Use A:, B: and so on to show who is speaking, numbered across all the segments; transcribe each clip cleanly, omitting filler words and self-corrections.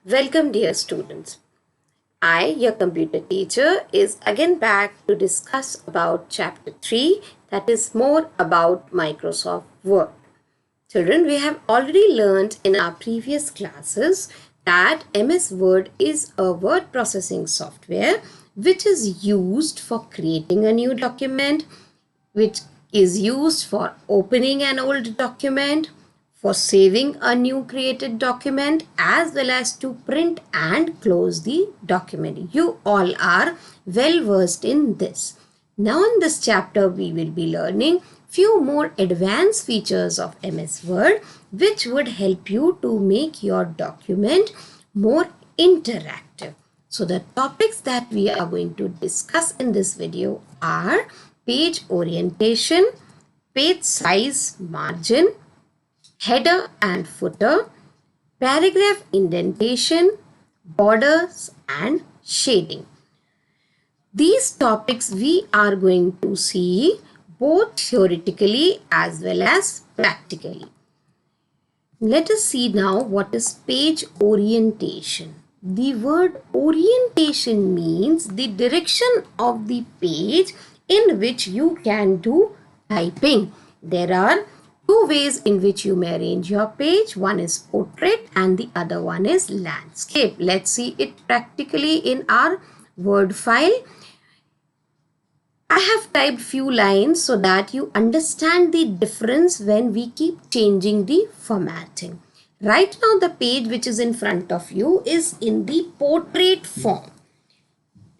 A: Welcome, dear students. I, your computer teacher, is again back to discuss about chapter 3, that is more about Microsoft Word. Children, we have already learned in our previous classes that MS Word is a word processing software which is used for creating a new document, which is used for opening an old document, for saving a new created document, as well as to print and close the document. You all are well versed in this. Now in this chapter we will be learning few more advanced features of MS Word which would help you to make your document more interactive. So the topics that we are going to discuss in this video are page orientation, page size margin, header and footer, paragraph indentation, borders and shading. These topics we are going to see both theoretically as well as practically. Let us see now what is page orientation. The word orientation means the direction of the page in which you can do typing. There are two ways in which you may arrange your page. One is portrait and the other one is landscape. Let's see it practically in our Word file. I have typed few lines so that you understand the difference when we keep changing the formatting. Right now the page which is in front of you is in the portrait form.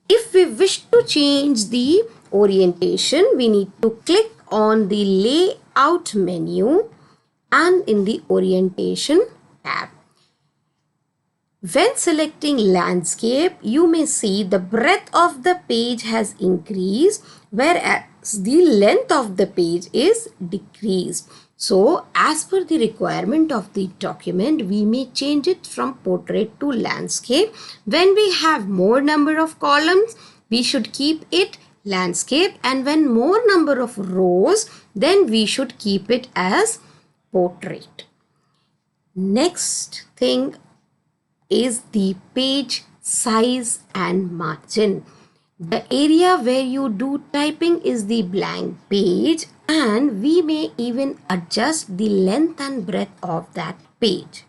A: If we wish to change the orientation, we need to click on the layout menu and in the orientation tab. When selecting landscape, you may see the breadth of the page has increased, whereas the length of the page is decreased. So, as per the requirement of the document, we may change it from portrait to landscape. When we have more number of columns, we should keep it landscape, and when more number of rows, then we should keep it as portrait. Next thing is the page size and margin. The area where you do typing is the blank page, and we may even adjust the length and breadth of that page.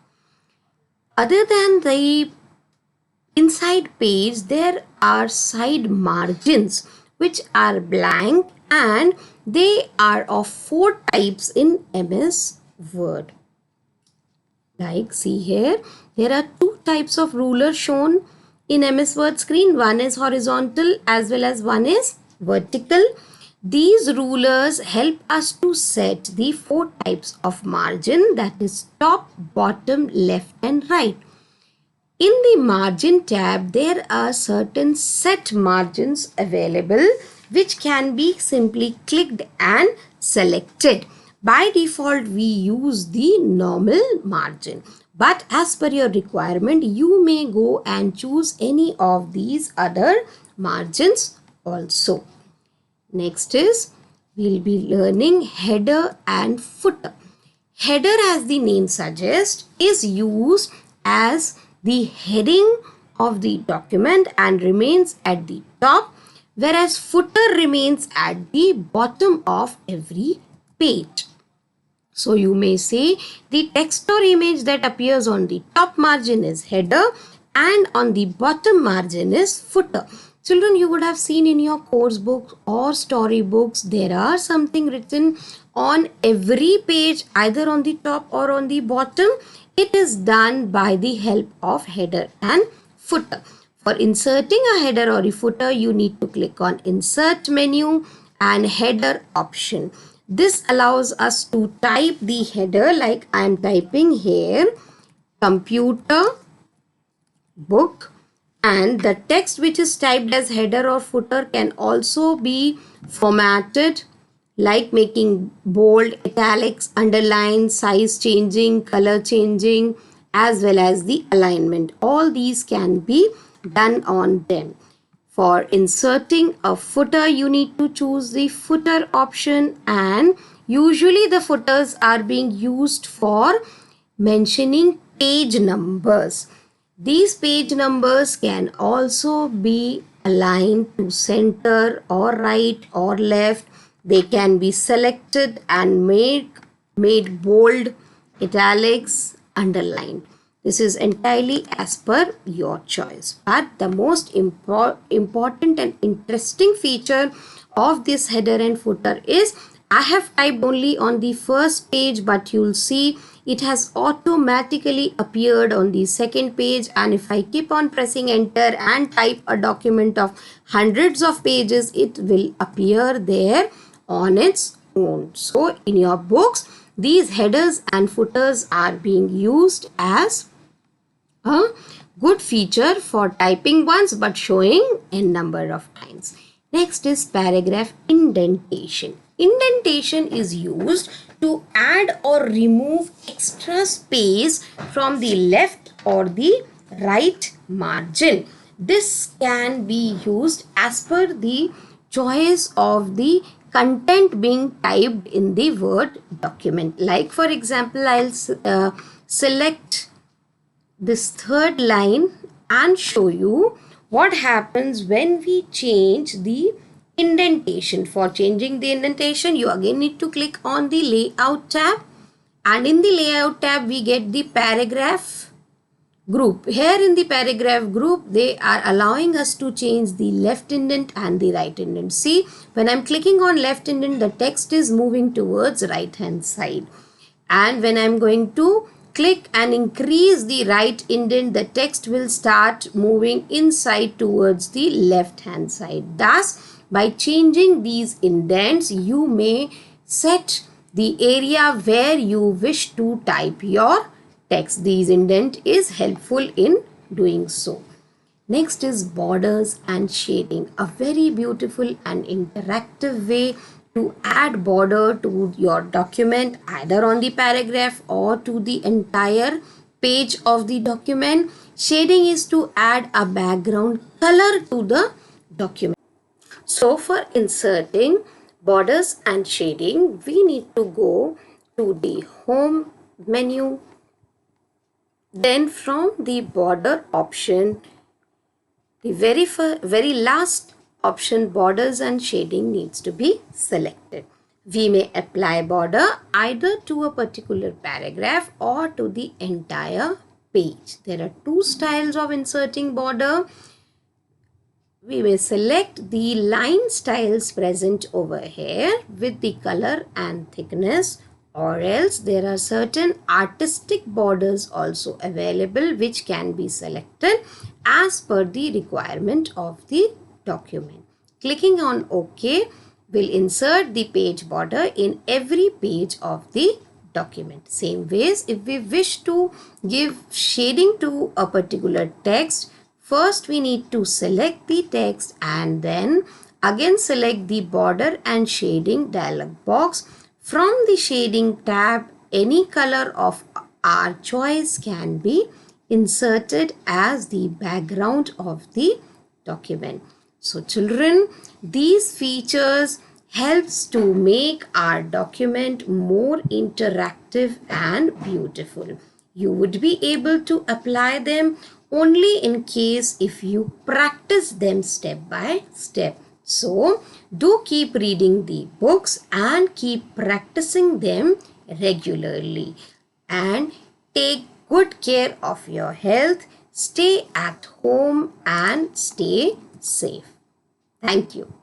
A: Other than the inside page, there are side margins which are blank and they are of 4 types in MS Word. Like, see here, there are 2 types of rulers shown in MS Word screen. One is horizontal as well as one is vertical. These rulers help us to set the 4 types of margin, that is top, bottom, left and right. In the margin tab, there are certain set margins available which can be simply clicked and selected. By default, we use the normal margin. But as per your requirement, you may go and choose any of these other margins also. Next is, we'll be learning header and footer. Header, as the name suggests, is used as the heading of the document and remains at the top, whereas footer remains at the bottom of every page. So you may say the text or image that appears on the top margin is header and on the bottom margin is footer. Children, you would have seen in your course books or story books, there are something written on every page, either on the top or on the bottom. It is done by the help of header and footer. For inserting a header or a footer, you need to click on insert menu and header option. This allows us to type the header like I am typing here, computer book, and the text which is typed as header or footer can also be formatted like making bold, italics, underline, size changing, color changing, as well as the alignment. All these can be done on them. For inserting a footer, you need to choose the footer option, and usually the footers are being used for mentioning page numbers. These page numbers can also be aligned to center or right or left. They can be selected and made bold, italics, underlined. This is entirely as per your choice. But the most important and interesting feature of this header and footer is I have typed only on the first page, but you'll see it has automatically appeared on the second page, and if I keep on pressing enter and type a document of hundreds of pages, it will appear there on its own. So in your books, these headers and footers are being used as a good feature for typing once but showing n number of times. Next is paragraph indentation. Indentation is used to add or remove extra space from the left or the right margin. This can be used as per the choice of the content being typed in the Word document. Like for example, I'll select this third line and show you what happens when we change the indentation. For changing the indentation, you again need to click on the layout tab, and in the layout tab we get the paragraph group. Here in the paragraph group, they are allowing us to change the left indent and the right indent. See, when I'm clicking on left indent, the text is moving towards right hand side, and when I'm going to click and increase the right indent, the text will start moving inside towards the left hand side. Thus, by changing these indents, you may set the area where you wish to type your text. These indent is helpful in doing so. Next is borders and shading, a very beautiful and interactive way to add border to your document, either on the paragraph or to the entire page of the document. Shading is to add a background color to the document. So for inserting borders and shading, we need to go to the home menu. Then from the border option, the very last option, borders and shading, needs to be selected. We may apply border either to a particular paragraph or to the entire page. There are two styles of inserting border. We may select the line styles present over here with the color and thickness, or else there are certain artistic borders also available which can be selected as per the requirement of the document. Clicking on OK will insert the page border in every page of the document. Same ways, if we wish to give shading to a particular text, first we need to select the text and then again select the border and shading dialog box. From the shading tab, any color of our choice can be inserted as the background of the document. So children, these features helps to make our document more interactive and beautiful. You would be able to apply them only in case if you practice them step by step. So, do keep reading the books and keep practicing them regularly. And take good care of your health. Stay at home and stay safe. Thank you.